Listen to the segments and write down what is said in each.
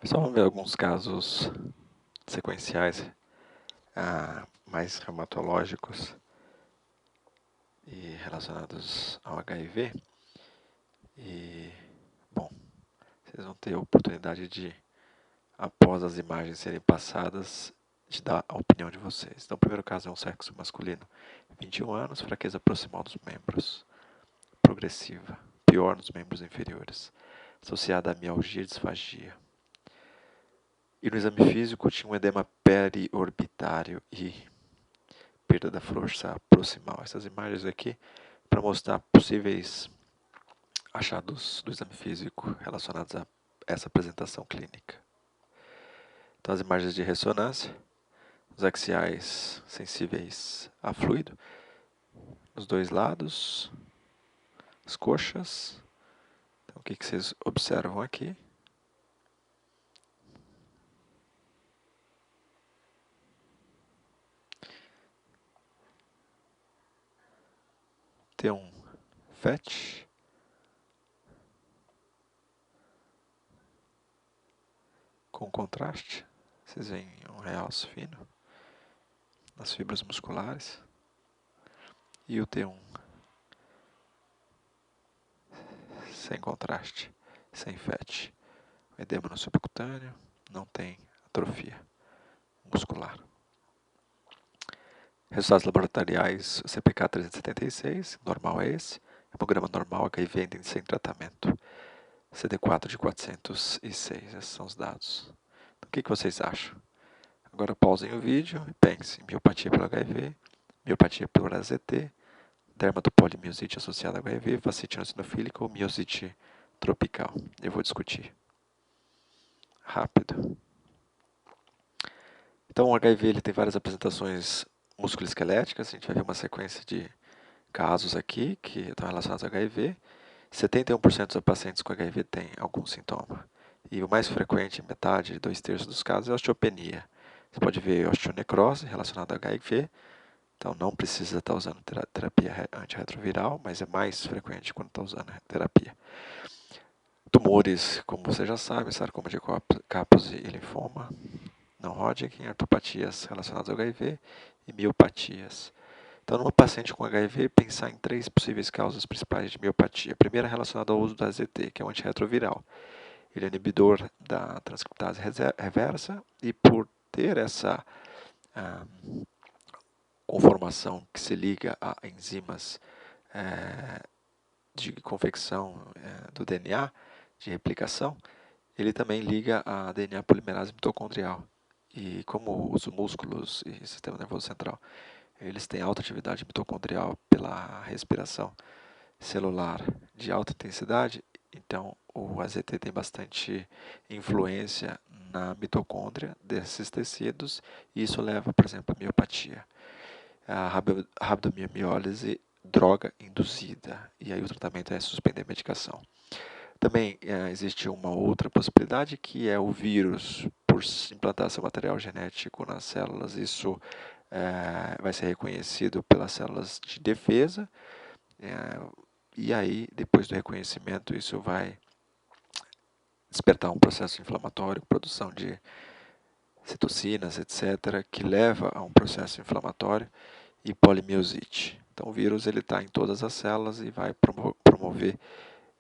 Pessoal, vamos ver alguns casos sequenciais mais reumatológicos e relacionados ao HIV. E, bom, vocês vão ter a oportunidade de, após as imagens serem passadas, de dar a opinião de vocês. Então, o primeiro caso é um sexo masculino, 21 anos, fraqueza proximal dos membros, progressiva, pior nos membros inferiores, associada a mialgia e disfagia. E no exame físico tinha um edema periorbitário e perda da força proximal. Essas imagens aqui para mostrar possíveis achados do exame físico relacionados a essa apresentação clínica. Então, as imagens de ressonância, os axiais sensíveis a fluido, nos dois lados, as coxas. Então, o que vocês observam aqui? Tem um FET, com contraste. Vocês veem um realce fino nas fibras musculares. E o T1 sem contraste, sem FET. O edema no subcutâneo, não tem atrofia muscular. Resultados laboratoriais, CPK 376, normal é esse. Hemograma normal, HIV ainda sem tratamento. CD4 de 406, esses são os dados. Então, o que vocês acham? Agora pausem o vídeo e pensem. Miopatia pelo HIV, miopatia pelo AZT, dermatopolimiosite associada ao HIV, vascite eosinofílica ou miosite tropical. Eu vou discutir. Rápido. Então, o HIV ele tem várias apresentações musculoesqueléticas. A gente vai ver uma sequência de casos aqui que estão relacionados ao HIV. 71% dos pacientes com HIV têm algum sintoma. E o mais frequente, metade, 2/3 dos casos, é osteopenia. Você pode ver osteonecrose relacionada ao HIV. Então, não precisa estar usando terapia antirretroviral, mas é mais frequente quando está usando terapia. Tumores, como você já sabe, sarcoma de Kaposi e linfoma, não Hodgkin, ortopatias relacionadas ao HIV e miopatias. Então, numa paciente com HIV, pensar em 3 possíveis causas principais de miopatia. A primeira é relacionada ao uso do AZT, que é um antirretroviral. Ele é inibidor da transcriptase reversa e por ter essa conformação que se liga a enzimas de confecção do DNA, de replicação, ele também liga a DNA polimerase mitocondrial. E como os músculos e sistema nervoso central, eles têm alta atividade mitocondrial pela respiração celular de alta intensidade, então o AZT tem bastante influência na mitocôndria desses tecidos e isso leva, por exemplo, à miopatia. A rabdomiólise, droga induzida, e aí o tratamento é suspender a medicação. Também existe uma outra possibilidade que é o vírus, por implantar seu material genético nas células, isso vai ser reconhecido pelas células de defesa, e aí, depois do reconhecimento, isso vai despertar um processo inflamatório, produção de citocinas, etc., que leva a um processo inflamatório e polimiosite. Então, o vírus está em todas as células e vai promover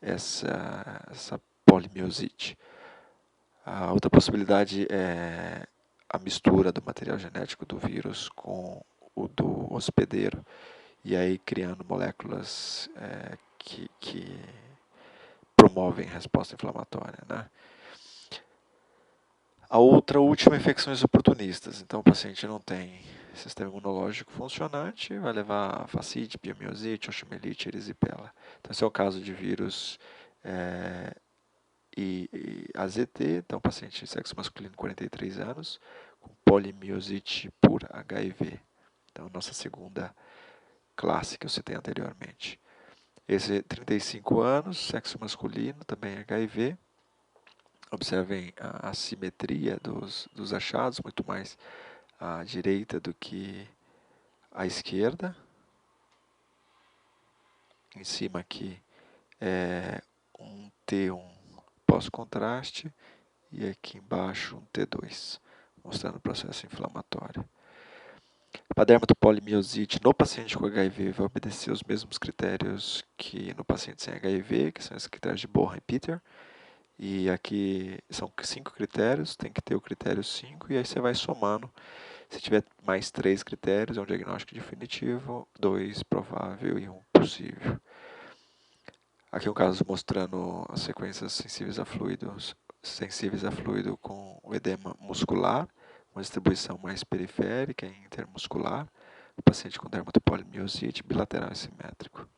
essa polimiosite. A outra possibilidade é a mistura do material genético do vírus com o do hospedeiro, e aí criando moléculas que promovem resposta inflamatória. Né? A outra última é infecções oportunistas. Então, o paciente não tem sistema imunológico funcionante, vai levar a fascite, piomiosite, oxomelite, erisipela. Então, esse é o caso de vírus e AZT. Então, paciente sexo masculino, 43 anos, com polimiosite por HIV. Então, nossa segunda classe que eu citei anteriormente. Esse 35 anos, sexo masculino, também HIV. Observem a assimetria dos achados, muito mais à direita do que à esquerda. Em cima aqui é um T1 pós-contraste e aqui embaixo um T2, mostrando o processo inflamatório. Para dermatopolimiosite no paciente com HIV vai obedecer os mesmos critérios que no paciente sem HIV, que são os critérios de Bohan e Peter. E aqui são 5 critérios, tem que ter o critério 5 e aí você vai somando. Se tiver mais 3 critérios, é um diagnóstico definitivo, 2 provável e 1 possível. Aqui um caso mostrando as sequências sensíveis a fluido com o edema muscular, uma distribuição mais periférica e intermuscular, o paciente com dermatopolimiosite bilateral e simétrico.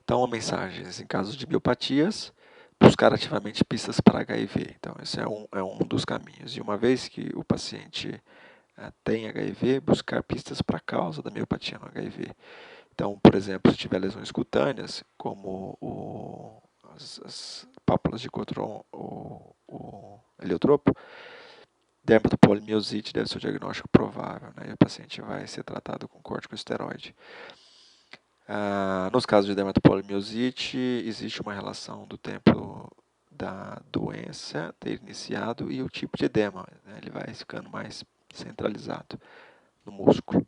Então, mensagens em casos de biopatias, buscar ativamente pistas para HIV. Então, esse é um dos caminhos. E uma vez que o paciente tem HIV, buscar pistas para a causa da miopatia no HIV. Então, por exemplo, se tiver lesões cutâneas, como as pápulas de Cotron ou o heliotropo, dermatopolimiosite deve ser o diagnóstico provável, né? E o paciente vai ser tratado com corticosteroide. Nos casos de dermatopolimiosite, existe uma relação do tempo da doença ter iniciado e o tipo de edema, né? Ele vai ficando mais centralizado no músculo,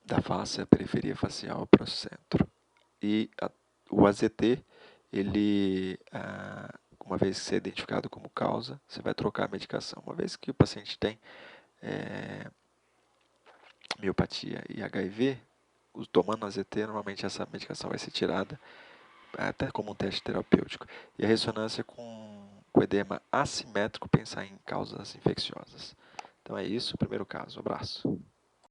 da face à periferia facial para o centro. E o AZT, ele, uma vez que ser identificado como causa, você vai trocar a medicação. Uma vez que o paciente tem miopatia e HIV, tomando AZT, normalmente essa medicação vai ser tirada, até como um teste terapêutico. E a ressonância com edema assimétrico, pensar em causas infecciosas. Então é isso, primeiro caso. Abraço.